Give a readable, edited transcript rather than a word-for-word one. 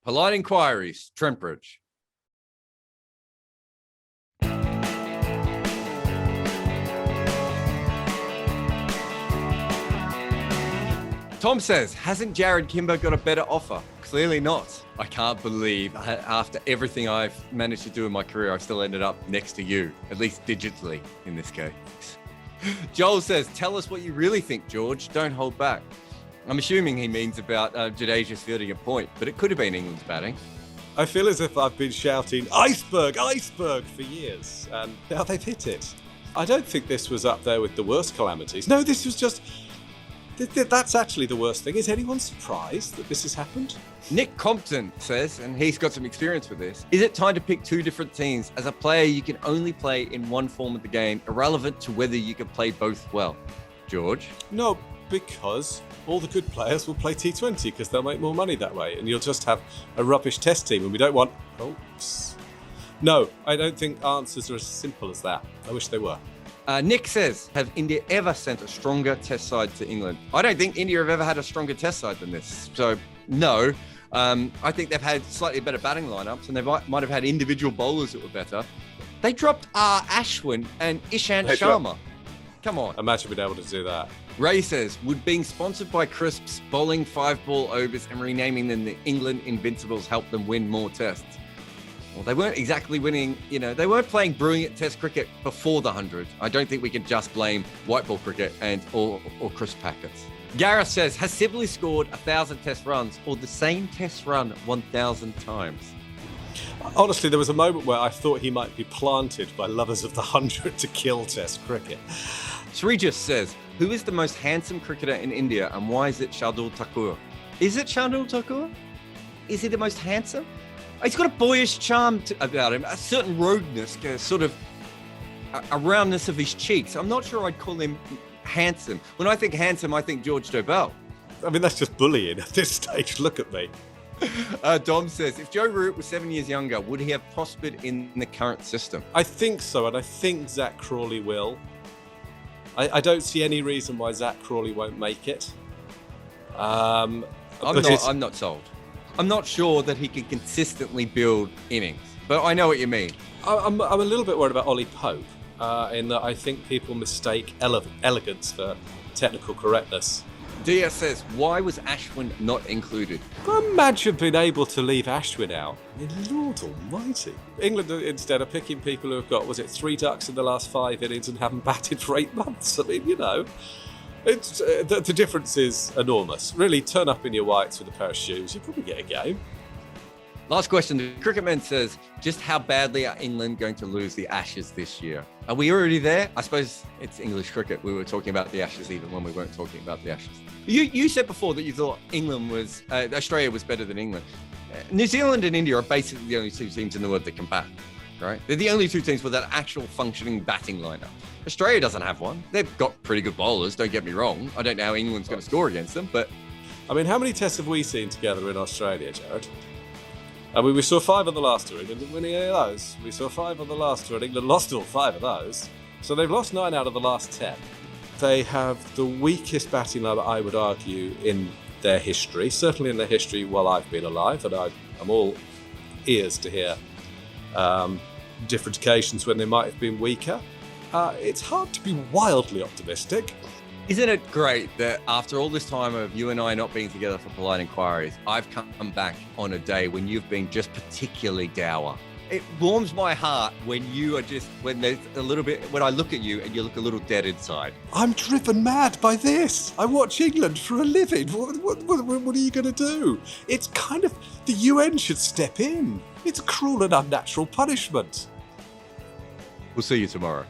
Polite inquiries, Trent Bridge. Tom says, hasn't Jarrod Kimber got a better offer? Clearly not. I can't believe after everything I've managed to do in my career, I've still ended up next to you, at least digitally in this case. Joel says, tell us what you really think, George. Don't hold back. I'm assuming he means about Jadeja's fielding a point, but it could have been England's batting. I feel as if I've been shouting, iceberg, iceberg for years, and now they've hit it. I don't think this was up there with the worst calamities. No, this was just... That's actually the worst thing. Is anyone surprised that this has happened? Nick Compton says, and he's got some experience with this, is it time to pick two different teams? As a player, you can only play in one form of the game, irrelevant to whether you can play both well. George? No, because all the good players will play T20 because they'll make more money that way, and you'll just have a rubbish test team, and we don't want... Oops. No, I don't think answers are as simple as that. I wish they were. Nick says, have India ever sent a stronger test side to England? I don't think India have ever had a stronger test side than this. So, no. I think they've had slightly better batting lineups, and they might have had individual bowlers that were better. They dropped Ashwin and Ishant Sharma. Come on. Imagine being able to do that. Ray says, would being sponsored by Crisps, bowling 5-ball overs and renaming them the England Invincibles help them win more tests? Well, they weren't exactly winning, they weren't playing brilliant test cricket before the 100. I don't think we can just blame white ball cricket or crisp packets. Gareth says, has Sibley scored 1,000 test runs or the same test run 1,000 times? Honestly, there was a moment where I thought he might be planted by lovers of the 100 to kill test cricket. Srijus says, who is the most handsome cricketer in India and why is it Shardul Thakur? Is it Shardul Thakur? Is he the most handsome? He's got a boyish charm about him, a certain rogueness, sort of a roundness of his cheeks. I'm not sure I'd call him handsome. When I think handsome, I think George Dobell. I mean, that's just bullying at this stage. Look at me. Dom says, if Joe Root was 7 years younger, would he have prospered in the current system? I think so, and I think Zach Crawley will. I don't see any reason why Zach Crawley won't make it. I'm not sold. I'm not sure that he can consistently build innings, but I know what you mean. I'm a little bit worried about Ollie Pope, in that I think people mistake elegance for technical correctness. DS says, why was Ashwin not included? Imagine being able to leave Ashwin out. I mean, Lord almighty. England instead are picking people who have got, 3 ducks in the last 5 innings and haven't batted for 8 months. I mean, It's, the difference is enormous. Really, turn up in your whites with a pair of shoes, you probably get a game. Last question. The Cricketman says, just how badly are England going to lose the Ashes this year? Are we already there? I suppose it's English cricket. We were talking about the Ashes even when we weren't talking about the Ashes. You said before that you thought Australia was better than England. New Zealand and India are basically the only 2 teams in the world that can bat, right? They're the only 2 teams with an actual functioning batting lineup. Australia doesn't have one. They've got pretty good bowlers, don't get me wrong. I don't know how England's going to score against them, but... I mean, how many tests have we seen together in Australia, Jarrod? I mean, we saw 5 on the last tour, England didn't win any of those. We saw 5 on the last tour, and England lost all 5 of those. So they've lost 9 out of the last 10. They have the weakest batting lineup, I would argue, in their history. Certainly in their history while I've been alive, and I'm all ears to hear different occasions when they might have been weaker. It's hard to be wildly optimistic. Isn't it great that after all this time of you and I not being together for polite inquiries, I've come back on a day when you've been just particularly dour. It warms my heart when I look at you and you look a little dead inside. I'm driven mad by this. I watch England for a living. What are you going to do? It's kind of, the UN should step in. It's cruel and unnatural punishment. We'll see you tomorrow.